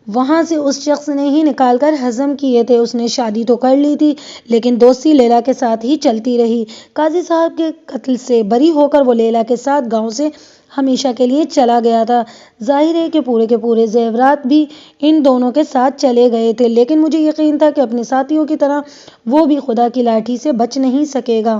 وہاں سے اس شخص نے ہی نکال کر ہضم کیے تھے۔ اس نے شادی تو کر لی تھی لیکن دوستی لیلا کے ساتھ ہی چلتی رہی۔ قاضی صاحب کے قتل سے بری ہو کر وہ لیلا کے ساتھ گاؤں سے ہمیشہ کے لیے چلا گیا تھا۔ ظاہر ہے کہ پورے کے پورے زیورات بھی ان دونوں کے ساتھ چلے گئے تھے، لیکن مجھے یقین تھا کہ اپنے ساتھیوں کی طرح وہ بھی خدا کی لاٹھی سے بچ نہیں سکے گا۔